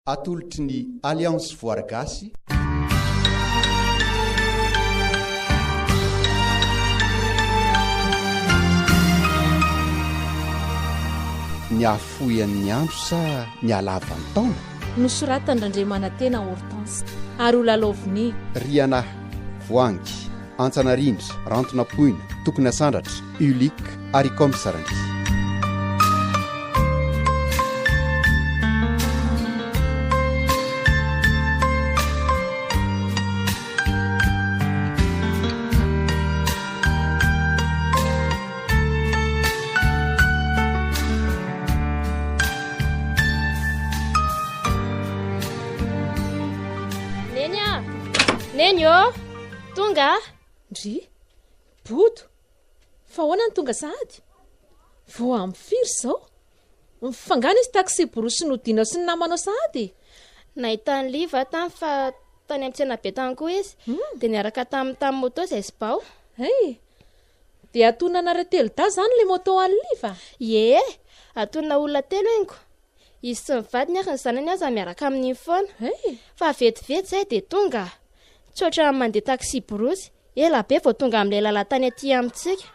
Atolotry ny Alliance Voaragasy ny hafohin'ny andro sa ny halavan'ny taona nosoratan'Andriamanantena Hortense ary hafohin'ny Riana Voangy Antsanarindry Rantona Poina Tokona Sandratra Ulika ary Komisarangy Nenyo, tonga? Ndry, bodo, fa hoana ny tonga sahady? Vao amin'ny firy zao? Mifangana izy taxi borosy nodinao sy ny namanao sahady? Nahita ny liva tany fa tany amin'ny tsena be tany koa izy, dia niaraka tamin'ny moto izay sy bao. Hey, dia atonana telo da zany le moto an'ny liva? Ie, atonana olona telo engo. Izy sy mivady ny ary ny zanany aza miaraka amin'ny foana. Hey, fa vetivety izay dia tonga. Tsotra mandeha taxi borosy, ela be vao tonga amin'ilay lalan-tany aty amintsika.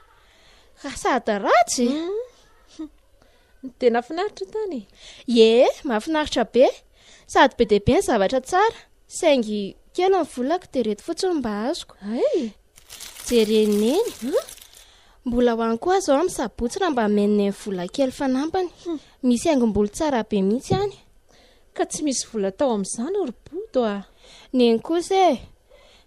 Sady ratsy. Tena finaritra tany. Ie, mahafinaritra be. Sady be dia be ny zavatra tsara. Saingy kely ny volako dia reto fotsiny mba azoko. Hey, jereneny. Mbola hoany koa zao amin'ny sabotsina mba meniny vola kely fanampany. Misy haingom-bolo tsara be mihitsy any. ka tsy misy vola tao amin'izany roboto a. Neny kosa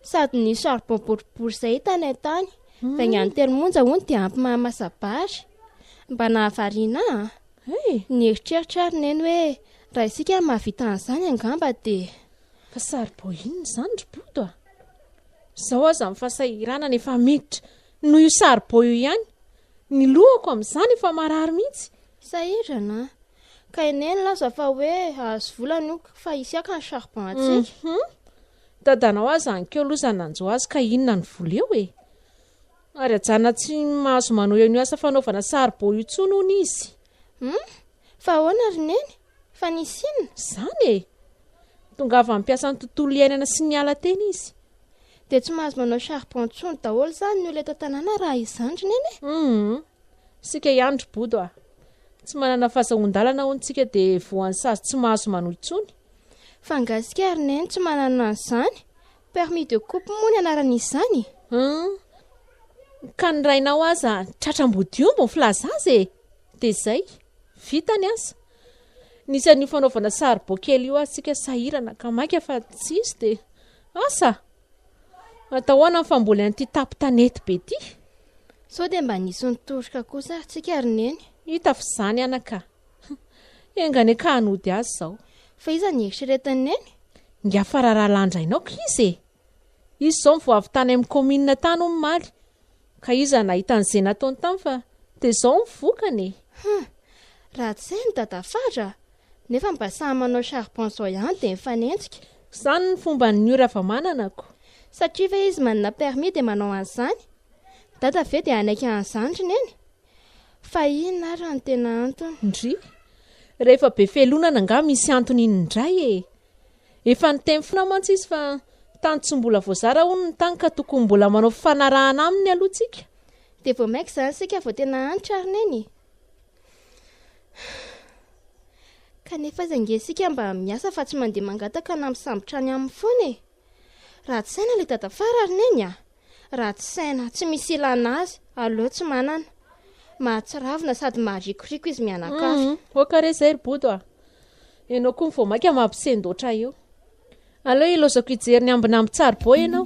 sady ny charbon boribory izay tany an-tany. Fa ny any telo monja hono dia ampy mahamasabary. Mba nahavariana a. Hey, Ny eritreritra ary neny hoe raha isika mahavita an'izany angamba dia fa charbon inona izany roboto a. Zao aza amin'ny fasahirana nefa miditra noho io charbon io ihany. Ny lohako amin'izany efa marary mihitsy. sahirana. Ka neny laza fa hoe azo volana io fa isiaka ny charbon atsika. Dadanao aza ankeo loza nanjo azy ka inona ny vola eo e. Ary ajana tsy mahazo manao eo ny asa fanaovana charbon io tsony hono izy. Fa ahoana ry neny? Fa nisy inona? Zany e. Tonga avy mampiasa ny tontolo iainana sy ny ala tena izy. Dia tsy mahazo manao charbon tsony daholo zany ny olona eto an-tanàna raha izandry neny. Sika ihany roboto a. Tsy manana fahazahon-dalana hono-tsika dia voan'ny sazy tsy mahazo manao intsony. Fa ngasika ry neny tsy manana an'izany. Permis de coupe moa ny anaran'izany. Ka ny rainao aza tratram-bodiombo ny filazazy e. Dia izay, vita ny asa. Nisan'io fanaovana charbon kely io asika sahirana ka maika fa tsisy dia asa. Atahoana ny famboly an'ity tapo tanety be ty. Sao dia mba nisy nitoroka kosa tsika ry neny. Hita fa izany anaka. Engane ka hanody azy zao. Fa iza ny eritreretany neny? Nga farara landrainao ka izy e. Izy zao mivoavy tany amin'ny commune tany omaly. Ka iza nahita an'izay nataony tany fa dia zao mivokany e. Raha tsy izay ny dadafatra. Nefa mba samy manao charbon zao ihany dia mifanenjika. Izany ny fomba ny ora fa mananako. Satria ve izy manana permis dia manao an'izany. Dada ve dia anaiky an'izandry neny. Fa inona ary ny tena antony? Ndry, rehefa be felonana nga misy antony indray e. Efa niteny fona mantsy izy fa tany tsy mbola voazara hono ny tany ka tokony mbola manao fanarahana aminy alohantsika. Dia vao maika izany sika vao tena antitra ary neny. Kanefa zangesika mba miasa fa tsy mandeha mangataka na misambotra any amin'ny foana e. Raha tsy saina ilay dadafara ary neny a. Raha tsy saina tsy misy ilana azy, aleo tsy manana. Mahatsiravina sady maharikoriko izy mianakavy. Okare izay roboto a. Ianao koa vao maika mampisendoatra eo. Aleo ilozako hijery ny ambina amin'ny charbon ianao.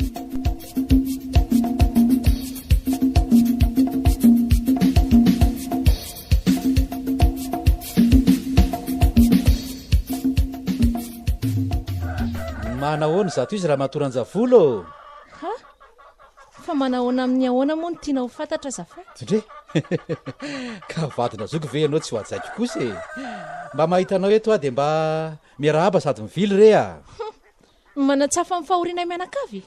Manahoana zato izy raha matoran-javolo. Ha? Fa manahoana amin'ny ahoana moa ny tianao fantatra azafady? Ndre ka vadina zoko ve ianao tsy ho adzaiky kosa e. Mba mahitanao eto a dia mba miarahaba sady mivily re a. Manatsafa amin'ny fahoriana mianakavy?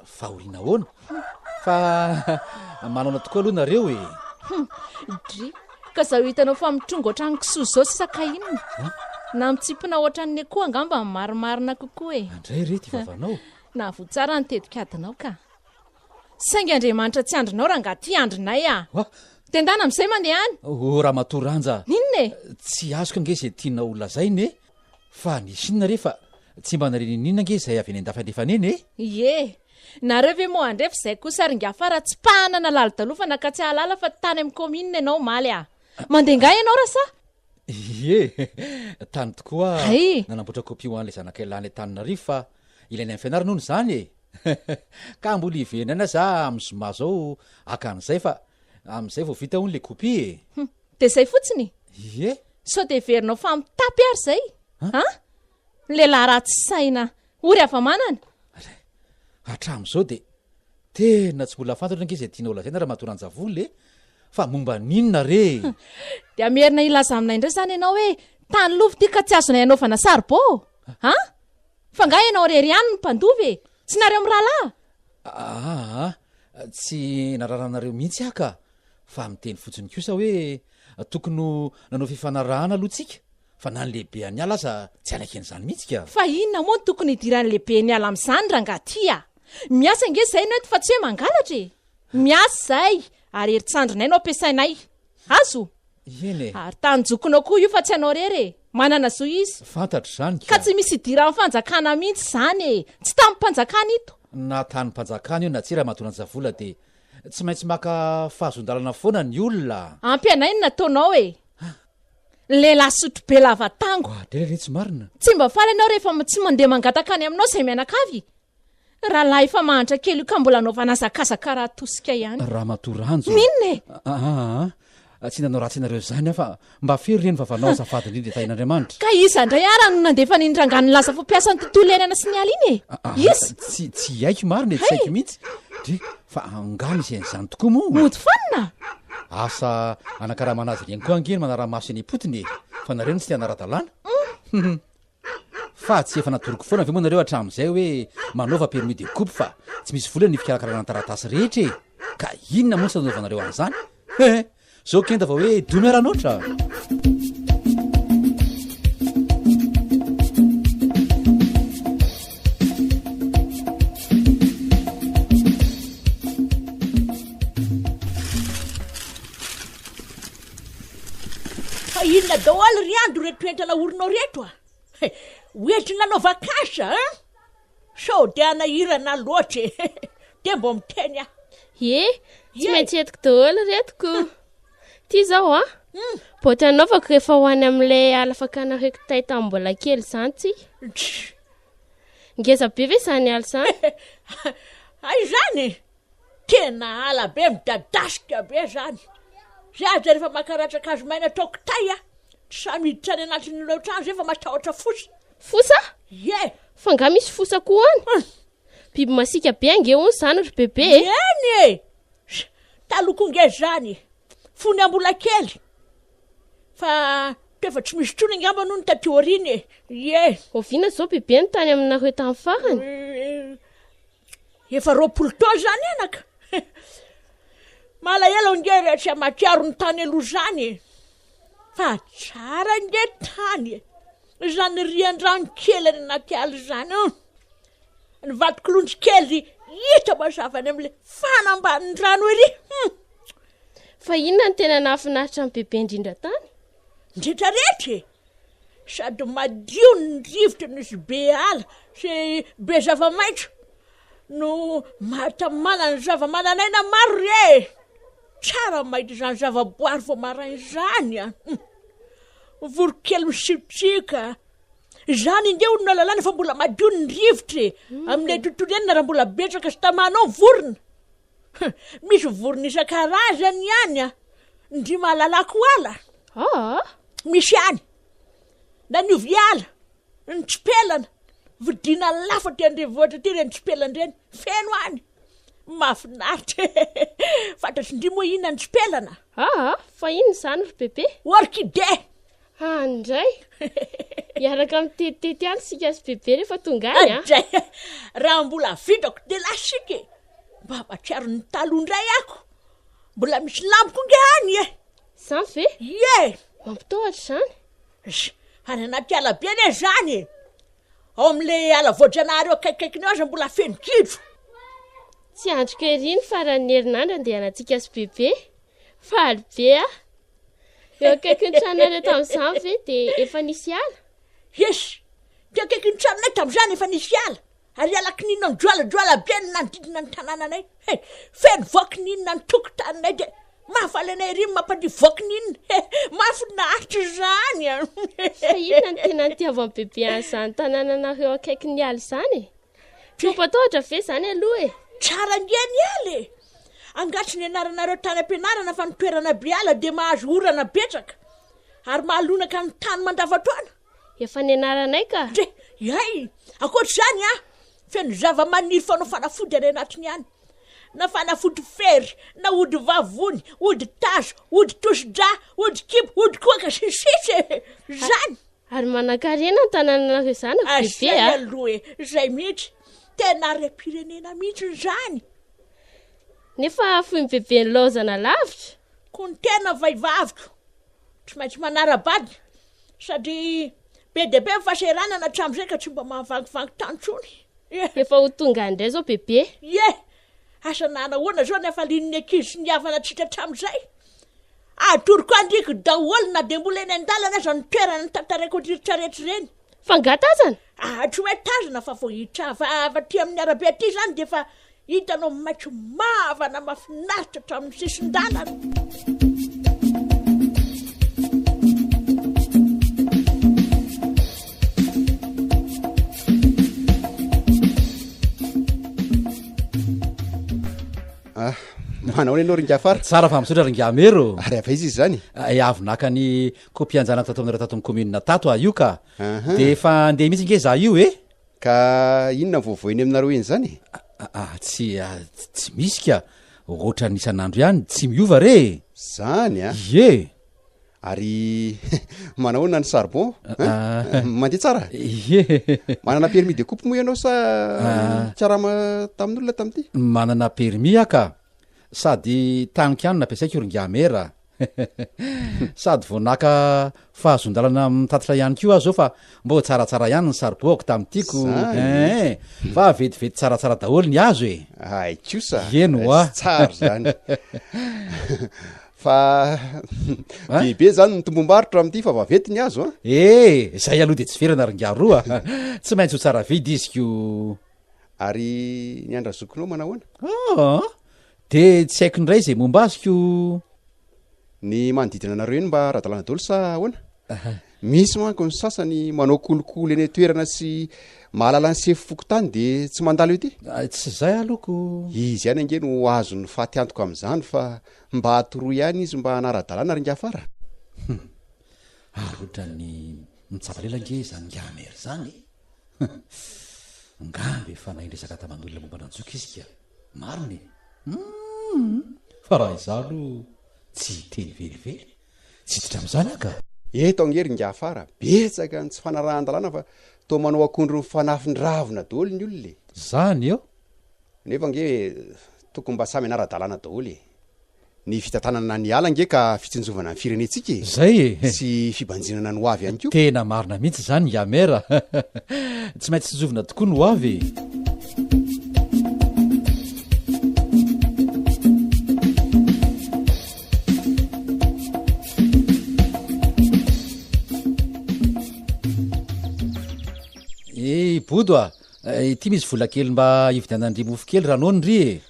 Fahoriana ahoana? Fa manana tokoa aloha nareo e. Dry, ka zaho hitanao fa mitrongo ohatran'ny kisoa zao sy saka inona. na mitsipina ohatran'ny akoho angamba marimarina kokoa e. Andray rety vavanao. Na vo tsara ny tetikadinao ka. Saingy Andriamanitra tsy andrinao raha ngaty andrinay a. Tendana amin'izay mandeha any. Raha matoranja. Ninona e? Tsy azoko ange izay tiana olona zainy e. Fa nisinona rehefa tsy mba nareninina ange izay avy any andafandrefaneny e. Ie. Nareo ve moa andrefa izay kosa ary ngafara tsy pahanana lalidalofa naka tsy halala fa tany amin'ny commune ianao maly a. Mandeha nga ianao raha sa? Ie. Tany tokoa nanamboatra kopia ho an'ilay zanakay lany Antananarivo fa ilainy amin'ny fianarana hono izany e. Ka mbola hivenana za amin'ny zoma zao akan'izay fa amin'izay vao vita hono le kopia e. Dia izay fotsiny? Ie. Sao dia heverinao fa mitapy ary izay? Lehilahy ratsy saina. Ory hafa-manana? Hatramin'izao dia tena tsy mbola fantatra ange izay tiana olazaina raha matoranja vola e. Fa momba ninona re? Dia mierina ilaza aminay indray izany ianao hoe tany lovo ity ka tsy azonay anaovana saribô. Fa nga ianao rery ihany ny mpandovy e. Tsy nareo amin'ny rahalahy? Tsy nararanareo mihitsy aka. Fa miteny fotsiny kosa hoe tokony nanao fifanarahana aloha tsika. Fa na ny lehibe any ala aza tsy anaken'izany mihitsy ka. Fa inona moa no tokony hidiran'ny lehibe ny ala amin'izany raha ngaty a? Miasa ange izay ianao fa tsy hoe mangalatra e. Miasa izay ary herintsandrinay no ampiasainay. Azo? Eny e. Ary tanjokonao koa io fa tsy anao rery e. Manana zo izy. Fantatra izany ka tsy misy hidiran'ny fanjakana mihitsy izany e. Tsy tamin'ny mpanjakana ito. Na tany mpanjakana io na tsy raha mahatonanja vola dia tsy maintsy maka fahazondalana foana ny olona. Ampy anay no nataonao e. Lehilahy sotro be lava tango. Dela tsy marina. Tsy mba faly ianao rehefa tsy mandeha mangatakany aminao izay mianakavy. Raha lahy efa mahantra kely io ka mbola anaovana zakazaka raha tosika ihany. Raha matoranjo. Ninona e? Tsy nanao ratsy ianareo izany fa mba fery reny vavanao azafady indrindra tain'Andriamanitra. Ka iza indray ara no nandefa nindrangany lasa fampiasan'ny tontolo iainana sy ny alina e. Izy? Tsy haiko marina tsy haiko mihitsy. Fa angano izay n'izany tokoa moa. Mody fanina. Asa anakaramana azy ireny koa angeny manara-maso eny potiny e. Fa nareo no tsy tianara-dalàna. Fa tsy efa natoroko foana ve moa nareo hatramin'izay hoe manaova permis de coupe fa tsy misy vola ny fikarakarana taratasy rehetra e. Ka inona moa tsy anaovanareo an'izany? Zao kenda fa hoe domeranoatra. Fa inona daholo ry andro reto entana orinao reto a. Oentina anao vakasa sao dia anahirana loatra e. Dia mbo miteny a. Tsy maintsy entiko daholo retiko. Ty zao boty anaovako rehefa ho any amin'ilay alafakana rekitay tamin'ny mbola kely izany tsy. Ngeza be ve izany ala izany? Ay izany tena ala be midadasika be izany. Zaza rehefa makaratraka azo maina ataoko tay a. Samy hiditra any anatin'ilay trano zay fa matahotra fosa. Fosa? Ie. Fa nga misy fosa koa any? Biby masika be ange hono izany ry bebe. Eny e. Taloko nge zany. Fony ambola kely. Fa tefa tsy misy trony angamba noho ny taty oriny e. Ie. Oviana zao bebe ny tany aminareo tamin'ny farany? Efa 20 taona zany anaka. Malahelo nge rehetra matiaro ny tany aloha zany e. Fa tsara nge tany e. Zany rian-drano kely any anaty ala zany. Ny vatokilonjy kely hita mazava any amin'ilay fanambanin'ny rano ery. Fa inona ny tena nahafinaritra amin'ny bebe indrindra tany? Indrindra rehetra e. Sady madio ny rivotra nisy be ala sy be zava-maitso no mahatamana ny zava-mananaina maro re. Tsara mahita izany zava-boary vao maraina izany a. Vorokely misitrika. Izany indeo no nalalàna fa mbola madio ny rivotra e. Amin'ilay tontolo iainana raha mbola betsaka sy tamanao vorona. Misy vorona isan-karazany ihany a. Ndry mahalalako ala. Misy ihany. Na ny ovy ala. Ny tsipelana. Vidina lafa ty andrenivohitra ty reny tsipelana reny. Feno any. Mahafinaritra. Fantatry ndry moa inona ny tsipelana. Fa inona izany ry bebe? Orchidée. Andray. Iaraka amin'ny tetitety any sika sy bebe rehefa tonga any a. Andray. Raha mbola vitako dia lasika e. Mba matsiaro ny taloha indray ako. Mbola misy lampoko nge any e. Izany ve? Ie. Mampitohatra izany. any anaty alabe ne zany ao am'le ala voajanahary eo akaikaikiny ao aza mbola fenokitro tsy andrika eriny farany herinandro andehanantsika sy bebe faly be a eo akaiky ny tranonareo tamin'izany ve dia efa nisy ala yes teo akaiky ny tranonay tamin'izany efa nisy ala ary alaky ninona ny joalajoala be ny nanodidina ny tanànanay feno voky ninona ny tokotaninay de mahafalenay rimy mampandio voky ninona mahafinaritra zany fa inona ny tena nitiavan'ny bebe an'izany tanànanareo akaiky ny ala izany tompatohatra ve zany aloha tsara ngeny ala angatry ny anaranareo tany ampianarana fa nitoerana be ala de mahazo orana betsaka ary mahalonaka ny tany mandavatoana efa ny anaranay ka de ay akoatra zany feno zava-maniry fanao fanafody any anatiny any na fanafody fery na ody vavony ody tazo ody tosodra ody kipo ody koaka sisisy zany ary manan-karena ny tanànanareo zany bebe aloha zay mihitsy tena rem-pirenena mihitsy zany nefa foy ny bebe ny laozana lavitra ko ny tena vaivaviko tsy maintsy manara-bady sady be de be mifaseranana hatram'izay ka tsy mba mahavangivangy tantsony efa ho tonga indray zao bebe asa nanahoana zao nefa linony ankizy sy niavana tsika hatram'izay atoroko andriko daholo na de mbola eny an-dalana aza ny toerana ny tantarako riritsarehetra reny fangatazana tsy hoe tazana fa vohitra fa ty amin'ny arabe aty zany de fa hitanao maitso mavana mafinaritra hatramin'ny sisin-dalana manao ny anao ringafara tsara fa misotra ringamero ary afa izy zany avonaka ny kopianjanaka tato amin'ireo tato amin'ny commune tato io ka de efa andeha mihitsy nge za io ka inona voavoiny aminareo eny zany tsy misy ka ohatra nisan'andro ihany tsy miova re zany ary manahoana ny charbon mandeha tsara manana permis de coupe moa ianao sa tsarama tamin'olona tamity manana permis aka sady tagniko ihany nampiasaiko ringamera sady vonaka fahazondalana mitatitra ihany ko azy zao fa mbo tsaratsara ihany ny sarboako tamitiko fa vetivety tsaratsara daholo ny azo kosa eno tsara zany fa bebe zany nitombom-barotra amity fa vavety ny azo zay aloha de tsy verana ringaroa tsy maintsy ho tsara vidy iziko ary ny andra zokinao manahoana de tsy haiko ndray zay momba aziko ny manodidina anareo eny mba radalana daholo sa ahoana misy manko ny sasany manao kolokolo eny toerana sy mahalala ny sefy fokotany de tsy mandalo ety tsy zay alohako izy ihany ange no azo ny fahatiantoko amin'izany fa mba atoroa ihany izy mba hanara-dalàna ringafara ohatra ny mitsavalela nge zany ngamery zany ngambe efa naindresaka taman'olona momba nanjoka izy ka marony fa raha izano tsy teny velively tsy hiditra am'izany aka eto ange ringafara betsaka ny tsy fanarahan-dalàna fa to manao akondro mifanafindravina daholo ny olona zany eo nefa nge tokony mba samy anara-dalàna daholo ny fitantanana ny ala nge ka fitsinjovana ny firenetsika zay sy fibanjinana ny hoavy ihany ko tena marina mihitsy zany ngamera tsy maintsy tsinjovina tokoa ny hoavy bodo ity misy vola kely mba ividianandry mofo kely ranao ndry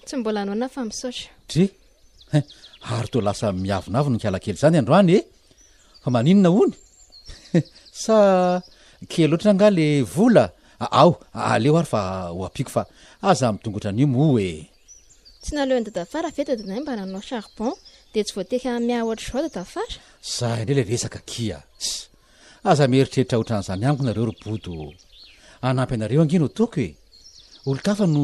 tsy mbola anaona fa misaotra dry ary to lasa miavonavo ny kiala kely zany androany fa maninona hony sa kely oatra nga le vola aleo ary fa ho apiko fa aza mitongotra an'io mo tsy naleo ny dadafara veta danay mba nanao charbon de tsy voateka miahoatra zao dadafara za indray le resaka kia aza mieritreritra ohatran'izany amiko nareo robodo anampy anareo angeno ataoko olo-kafa no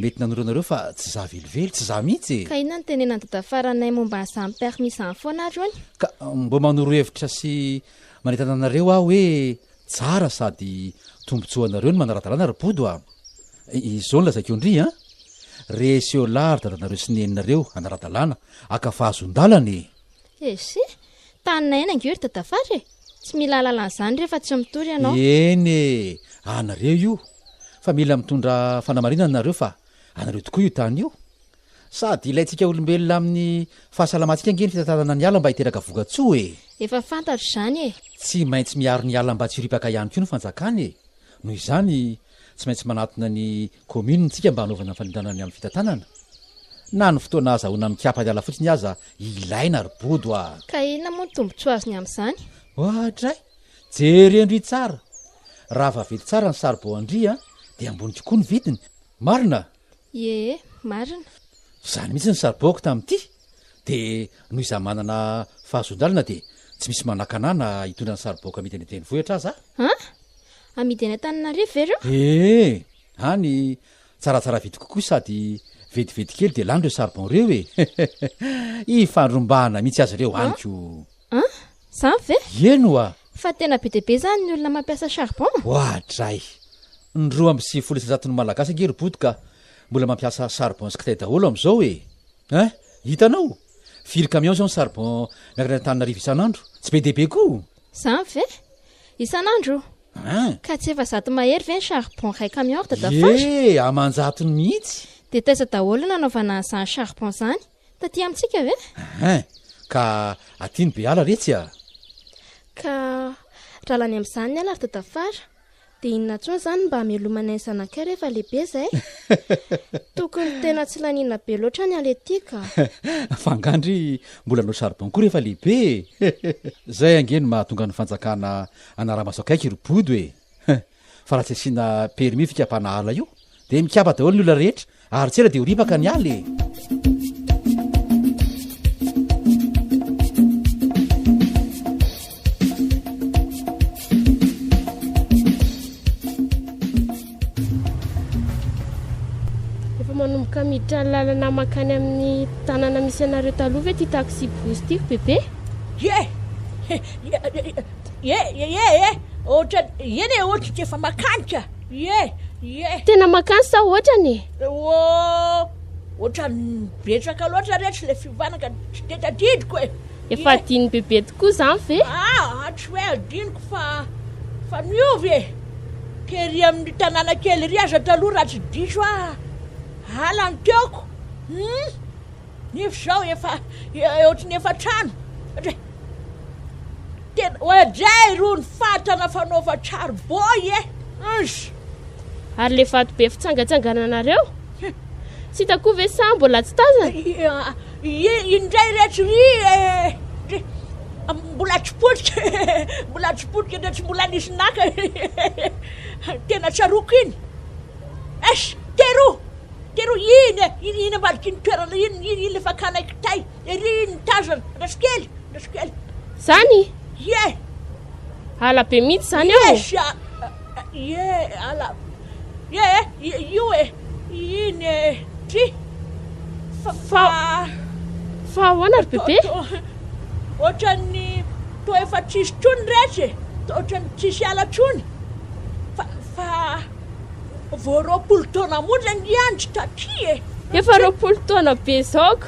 mety nanoranareo fa tsy za velively tsy za mihitsy ka inona ny tenena ny dadafaranay momba n'izany permis zany foana ary ony ka mbo manoro hevitra sy manetana anareo aho hoe tsara sady tombotsoanareo ny manara-dalàna robodo izao ny lazaiko ndry reseo lary dadanareo sy neninareo anara-dalàna aka fahazondalany tanina eny angeory dadafara tsy mila lalan'izany rehefa tsy mitory ianao. Eny anareo io fa mila mitondra fanamarinana nareo fa anareo tokoa io tany io sady ilayntsika olombelona amin'ny fahasalamantsika ngeny fitantanana ny ala mba hiteraka vokatsoa e. Efa fantatro izany e. Tsy maintsy miaro ny ala mba tsy hiripaka ihany koa no fanjakany e. Noho izany tsy maintsy manatona ny kominitsika mba hanaovana fanindranany amin'ny fitantanana na ny fotoana azahoana mikapa ny ala fotsiny aza ilaina ry bodo a. Ka inona moa ny tombotsoa azony amin'izany? Ohatra jery andry tsara raha vavety tsara ny saribao-andry a dia ambony kokoa ny vidiny marina. Ie marina. Izany mihitsy ny saribaoko tamin'ity dia noho izany manana fahazondalina dia tsy misy manakanana hitondra ny saribaoko amidy any teny vohitra aza. Amidy any Antananarivo ve ireo? Any tsaratsara vidy kokoa sady vedivedy kely dia lany reo saribao reo e. Ifandrombahana mihitsy azy ireo anyko. Zany ve? Eno a. Fa tena be dia be zany ny olona mampiasa charbon. Ohatray ny 2.9 malagasy angery body ka mbola mampiasa charbon sy kitay daholo amin'izao e. Hitanao firy camion zao ny charbon miakatra ny Antananarivo isan'andro tsy be dia be koa. Zany ve? Isan'andro? Ka tsy efa zato mahery ve ny charbon ray camion dadafara? Amanjatony mihitsy. Dia taiza daholo nanaovana an'izany charbon zany taty amintsika ve? Ka atiny be ala retsy a. Ka raha lany amin'izany ny ala ry dadafara dia inona tsoa zany mba hamelomana ny zanakay rehefa lehibe zay? Tokony tena tsy laniana be loatra ny ala ety ka. Fangandry mbola no charbon koa rehefa lehibe. Zay angeny mahatonga ny fanjakana anaramaso akaiky ry bodo e. Fa raha tsy asiana permis fikapana ala io dia mikapa daholo ny olona rehetra ary tsera dia ho ripaka ny ala e. Manomboka miditra ny lalana makany amin'ny tanàna misy anareo taloha ve ty taxi bus tiako bebe? Ohatra eny e ohatra tsy efa makanika. Tena makany sa ohatrany? Ohatra ny betsaka loatra rehetra le fivanaka tsy de tadidiko e. Efa adiny bebe tokoa zany ve? Tsy hoe adiniko fa miovy e. Kery amin'ny tanàna kely ry aza taloha raha tsy diso ala ny teoko. Nefy zao efa ohatrany efa trano. Tena oedray ro ny fatana fanaova charbon e. Ary le vato be fitsangatsangana anareo? Tsy hitako ve sa mbola tsy tazana? Indray rehetra mbola tsy potika dia tsy mbola nisy naka. Tena tsaroko iny. Tero iny ambadiky ny toerana iny le fakana kitay ery ny tazana rasikely. Zany? Ala be mihitsy zany ao? Ala io e iny e ty fa ahoana ry bebe? Ohatrany toa efa tsisy trony rehetra ohatrany tsisy ala trony fa voaroapolo taona monja ny andro tatry e. Efa 20 taona be zaoko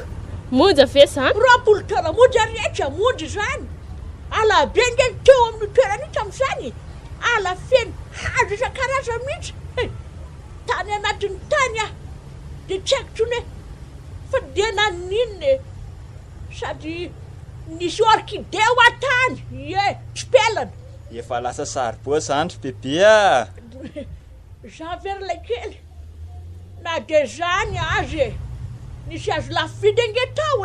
monja ve zany? 20 taona monja rehetra monja zany. Ala be ngeny teo amin'ny toerana itra amin'izany. Ala feno hazo isan-karazany mihitsy. Tany anatin'ny tany dia tsy haiko trony fa dia naninona sady nisy orchidée ao atany. Tsy pelana. Efa lasa saribao zany bebe a. Zavera kely na dia zany azy nisy azo lafo vidy ange tao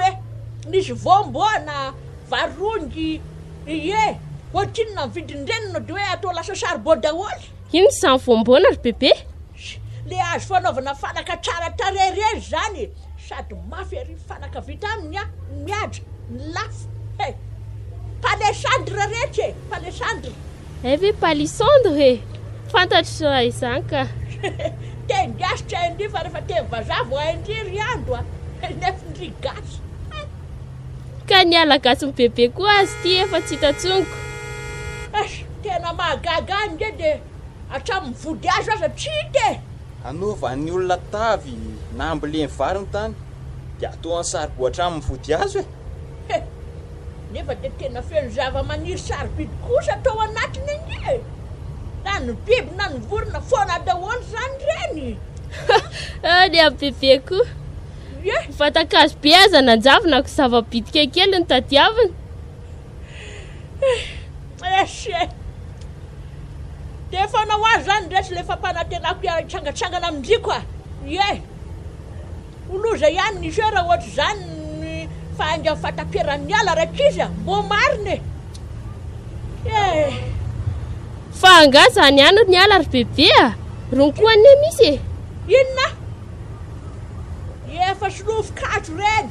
nisy voamboana varongy ohatr'inona vidiny renina dia hoe atao lasa saribao daholo. Ino izany voamboana ry bebe? Le azo fanaovana fanaka tsara tarery zany sady mafy ery fanaka vita aminy mihaja ny lafo. Palissandre rehetra palissandre. Ve palissandre fantatro izany ka. Teny gasy tsy haindry fa rehefa teny vazaha vao haindry riandro nefindry gasy. Ka ny ala gasy ny bebe koa azy ty efa tsy hitatsoniko. Tena mahagaga nge dia hatramin'ny vody azo aza tsy hita e. Anaova ny olona tavy na amboleny vary ny tany dia atao ny saribao hatramin'ny vody azo e. nefa dia tena feno zava-maniry sarobidy kosa tao anatiny iny na ny biby na ny vorona foana daholo zany reny. Ny bebe koa fatakazo be aza nanjavina ko zava-bitika kely ny tadiavina. Dia efa nao azy zany ndresy le fampanantenako hitsangatsangana amindriko oloza ihany nisy raha ohatra zany fa ainga fataperan'ny ala raiky izy mbo mariny fa anga zany ihany ny ala ry bebe ronko ane misy inona efa solofo-kazo reny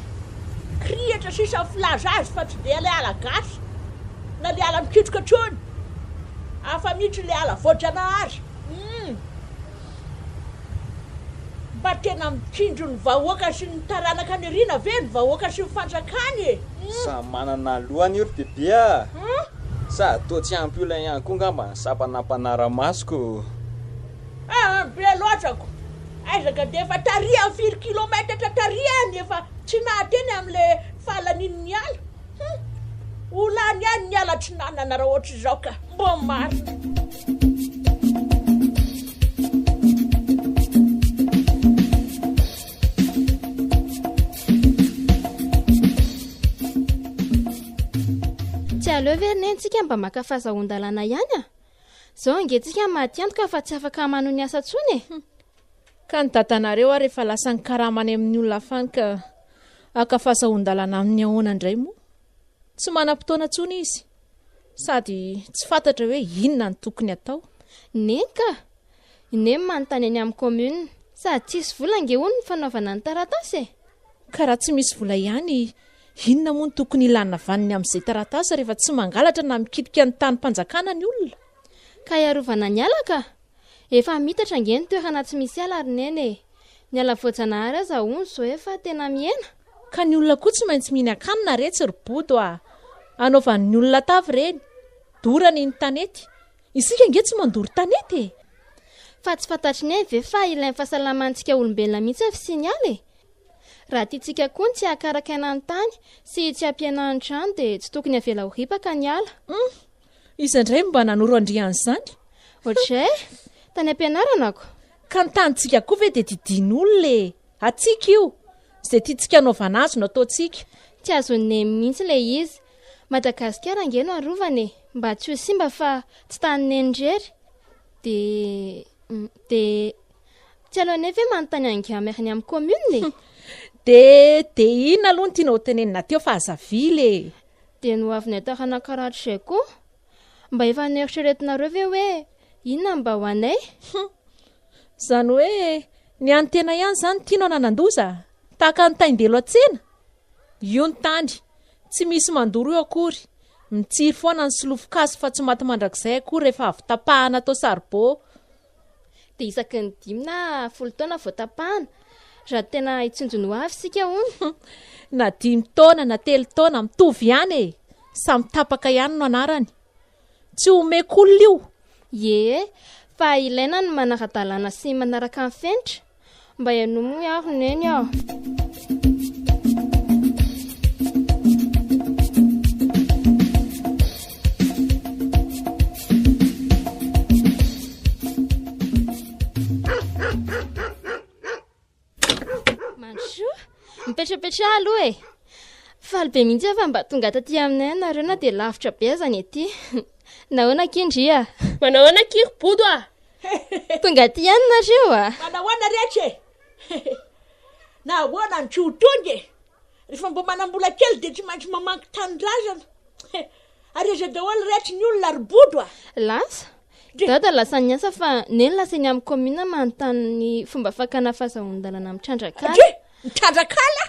krihatra sisa filaza azy fa tsy dia le ala gasy na le ala mikitroka trony afa mihitsy le ala voajanahary mba tena mitindro ny vahoaka sy ny taranaka ny rina ve ny vahoaka sy ny fanjakany sa manana lohany io ry bebe sa toa tsy ampy olona ihany koa ngamba ny sapanampanara-masoko be loatrako aizaka dia efa taria amin'ny 4 kilometatra tariany efa tsy nahateny amin'le falanin'ny ala olany ihany ny ala tsy nanana raha ohatra izao ka mbo maro. Tsy aleo verina antsika mba maka fahazahon-dalana ihany zao angentsika maty antoka fa tsy afaka mano ny asa tsony ka ny dadanareo ary rehefa lasa ny karamany amin'ny olona fany ka aka fahazahon-dalana amin'ny ahoana indray moa tsy manam-potoana tsony izy sady tsy fantatra hoe inona ny tokony atao. Nenka ine manontany any amin'ny commune sady tsisy vola nge hono ny fanaovana ny taratasy ka raha tsy misy vola ihany inona moa ny tokony ilana vaniny amin'izay taratasy rehefa tsy mangalatra na mikitika ny tany mpanjakana ny olona ka iarovana ny ala ka efa mitatra nge ny toerana tsy misy ala ary neny ny ala voajanahary aza hono zao efa tena miena ka ny olona koa tsy maintsy mihinan-kanina retsy rybodo anaovan'ny olona tavy reny dorany ny tanety isika nge tsy mandory tanety fa tsy fantatry ny ve fa ilain'ny fahasalamantsika olombelona mihitsy fisinyale raha tiatsika koa ny tsy hakarakaina ny tany sy tsy hampiana ny trano dia tsy tokony avela ho ripaka ny ala izandray mba nanoro andrian'izany ohatray tany ampianaranako ka ny tanytsika koa ve dia didin'olona atsika io izay tiatsika anaovana azy no ataontsika tsy azon'ny mihitsy le izy Madagasikara nge no arovany mba tsy ho simba fa tsy tany nendrery de tsy aloha ve manontany angameriny amin'ny commune de ina aloha ny tianao tenenina teo fa azavile de no avy ny atarana karahatrizay koa mba efa neritreretinareo ve hoe inona mba ho anay zany hoe ny any tena ihany zany tianao nanandoza tahaka ny taindelo atsena io ny tany tsy misy mandoro io akory mitsiry foana ny solofo-kazo fa tsy maty mandrakizay akory rehefa avy tapahana atao saribô de isaky ny 10 na 10 taona vao tapahana raha tena hitsinjony ho avy sika hono na 5 taona na 3 taona mitovy ihany samy tapaka ihany no anarany tsy omeko olona io fa ilaina ny manara-dalàna sy manaraka ny fenitra mba ianomo ary neny aho mipetrapetra aloha faly be mihitsy fa mba tonga taty aminay nareo na dia lavitra be azany ety nahoana kindria manahoana kirybodo tonga ty ihany nareo manahoana rehetra na ahoana ny tsotonge rehefa mbo manambola kely dia tsy maintsy mamanky tanindrazana ary aza daholo rehetra ny olona rybodo lasa dada lasa ny asa fa neny lasany amin'ny commune manontany ny fomba fakana fahazahon-dalana mitrandraka mitandrakala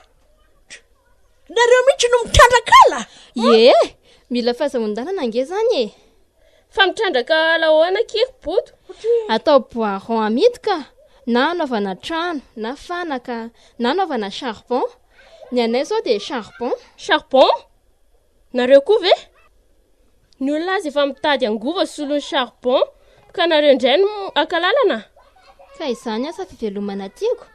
nareo mihitsy no mitandrakala mila fahazahon-dalana nge zany fa mitrandraka lahoana kirybodo atao boiron amidy na anaovana trano na fanaka na anaovana charbon ny anay zao dia charbon nareo koa ve ny olona azy efa mitady angova solony charbon ka nareo indray no akalalana ka izany asa fivelomana tiako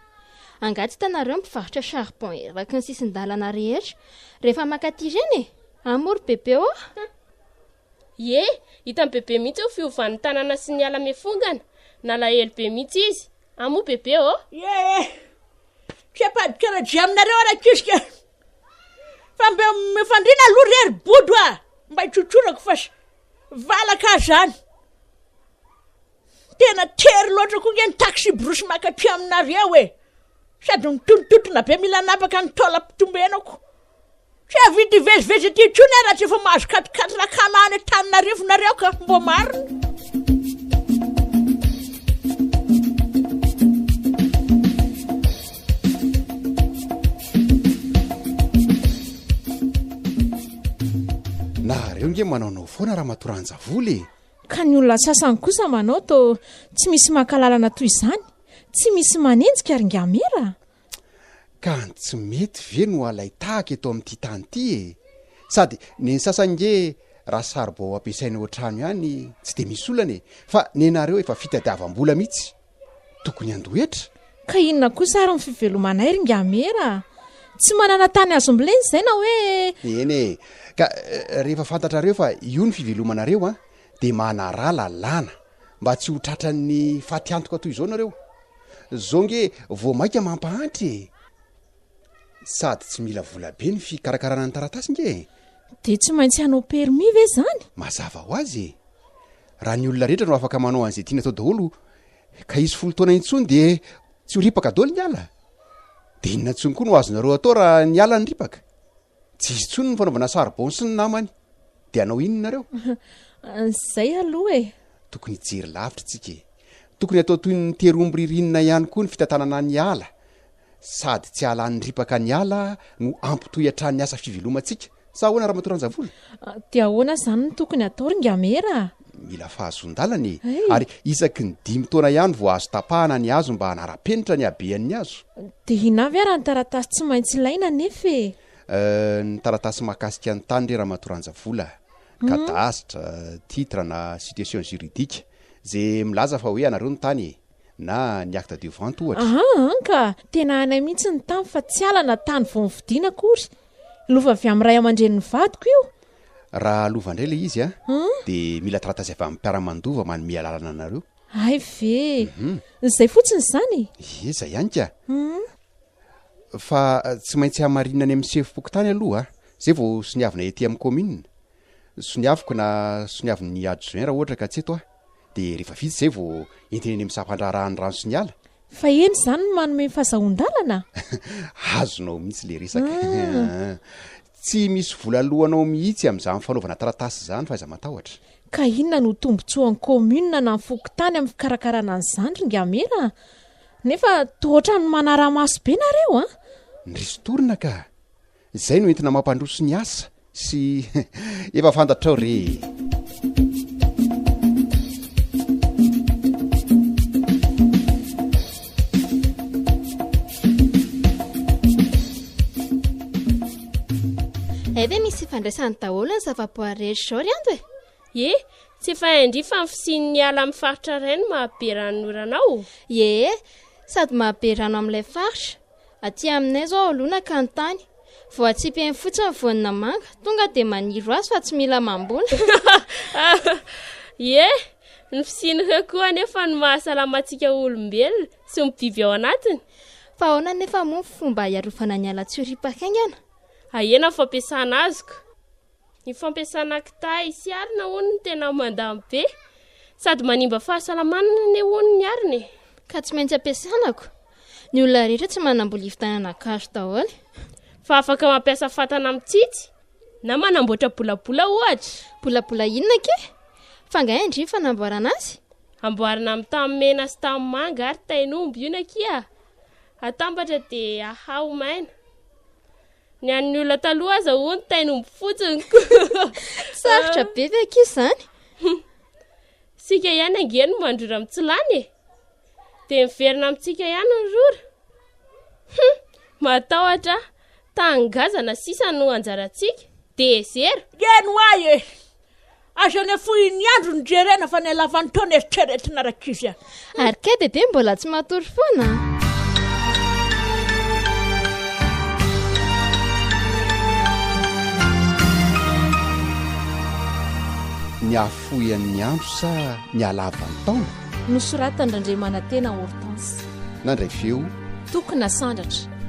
angatsy tanareo mivarotra charbon eraky ny sisin-dalana rehetra rehefa makaty ireny Amory bebe ô? Ye, hitan'ny bebe mihitsy ho fiovan'ny tanàna sy ny ala mefongana. Nalahelo be mihitsy izy. Amo bebe ô? Tsy apadikaradia aminareo arakisika. Fa mbe mifandrina aloha rery bodo a. Mba hitsotsorako fa valaka zany. Tena tery loatra koa nge ny taxi brosy makatry aminareo e. Sady mitontotona be mila napaka ny taolam-pitombenako. Tsy avidy vezivezy ty tsony raha tsy efa mahazo katikaty rakanany taninarivo nareo ka mbo marina. Nareo nge manaonao foana raha matoranjavoly. Ka ny olona sasany kosa manao to tsy misy makalalana toy izany, tsy misy manenjika ary ngamera. Ka tsy mety ve no alay tahaka eto amin'ity tany ity e. Sady ny sasany nge raha saribao ampiasaina ao an-trano ihany tsy de misy olana e. Fa nenareo efa fitadiavam-bola mihitsy. Tokony andoetra. Ka inona kosa ary ny fivelomanay ry ngamera? Tsy manana tany azo mbileny izay na hoe eny e. Ka rehefa fantatrareo fa io ny fivelomanareo a, de manara lalàna mba tsy ho tratran'ny fatiantoka toy izao nareo. Zao nge vao maika mampahantry e. Sady tsy mila vola be ny fikarakarana ny taratasy nge. de tsy maintsy hanao permis ve zany? Mazava ho azy e. Raha ny olona rehetra no afaka manao an'izay tiana atao daholo, ka isy folo taona intsony de tsy ho ripaka daholo ny ala. De inona ntsony koa no azonareo atao raha ny ala ny ripaka? Tsy isy tsony ny fanaovana saribao sy ny namany. De anao inona nareo? Zay aloha e. Tokony jery lavitra tsika e. Tokony atao toy ny terombo ririnina ihany koa ny fitantanana ny ala. Sady tsy halan'ny ripaka ny ala no ampitohy hatrany asa fivelomantsika. Sa ahoana raha matoranjavola? De ahoana zany no tokony atao ry ngamera? Mila fahazon-dalana e. Ary isaky ny 5 taona ihany vao azo tapahana ny hazo mba hanara-penitra ny habean'ny hazo. De inavy ary ny taratasy tsy maintsy ilaina nefa e. Ny taratasy mahakasika ny tany re raha matoranjavola. Kadastra, titre na situation juridique. Zay milaza fa hoe anareo ny tany e. Na ny acte de vente ohatra. Anka, tena anay mihitsy ny tany fa tsy alana tany vao nividiana akory. Lova avy amin'ny ray aman-dreniny vadiko io. Raha lova indray le izy a, de mila taratasy avy amin'ny mpiara-mandova manome alalana anareo. Ay ve, izay fotsiny zany. Eza ihany ka. Fa tsy maintsy hamarinina any amin'ny sefipoko tany aloha. Zay vao soniavina ety amin'ny commune. Soniaviko na soniavin'ny adjoint raha ohatra ka tsy eto a. De rehefa vitsy zay vao entina eny amin'ny sampandrarahany rano sy ny ala. Fa eny zany no manome fahazahon-dalana. Azonao mihitsy le resaka. Tsy misy vola lohanao mihitsy amin'izany fanaovana taratasy zany fa aiza matahotra. Ka inona no tombotsoan'ny commune na fokotany amin'ny fikarakarana an'izany ry ngamera? Nefa tohatra ny manara-maso be nareo a? Nrisy-torina ka. Zay no entina mampandroso ny asa sy efa fantatrao re. Eve misy fandraisany daholo ny zava-boarery zao ry andro e. Ye, tsy fa indri fa mifisin'ny ala amin'ny faritra ray no mahabe ranoranao. Ye, sady mahabe rano amin'ilay faritra. Aty aminay zao alona ka ny tany. Vao atsipeny fotsiny vonina manga, tonga de maniry azy fa tsy mila mambona. Ye, ny fisinika koa nefa ny mahasalamantsika olombelona sy ny biby ao anatiny. Fa ahoana nefa moa fomba hiarovana ny ala tsy ho ripaka aingana? Ahena fampiasana azoko. Ny fampiasana kitay sy arina hono ny tena mandamy be. Sady manimba fahasalamana ny hono ny ariny. Ka tsy maintsy ampiasanako. Ny olona rehetra tsy manambola hivitanana gazo daholo. Fa afaka mampiasa fatana mitsitsy na manamboatra bolabola ohatra. Bolabola inona ke? Fangaindry fanamboarana azy? Amboarina amin'ny tany mena sy tany manga ary tainomby io na kia. Atambatra de ahao maina. Ny an'ny olona taloha aza hono tainomby fotsiny. Sarotra be ve kisa zany? Sika ihany angeny mandrora mitsilany e. De miverina amintsika ihany ny rora. Matahotra, tangazana sisa no anjarantsika. De zero. Geno ay e. Aza ny hafohin'ny andro ny jerena fa ny halavan'ny taona eritreretina rakizya. Ary ke de mbola tsy matory foana. ny hafohin'ny andro sa ny halavan'ny taona nosoratany randray manantena hortense nandray feo tokona sandratra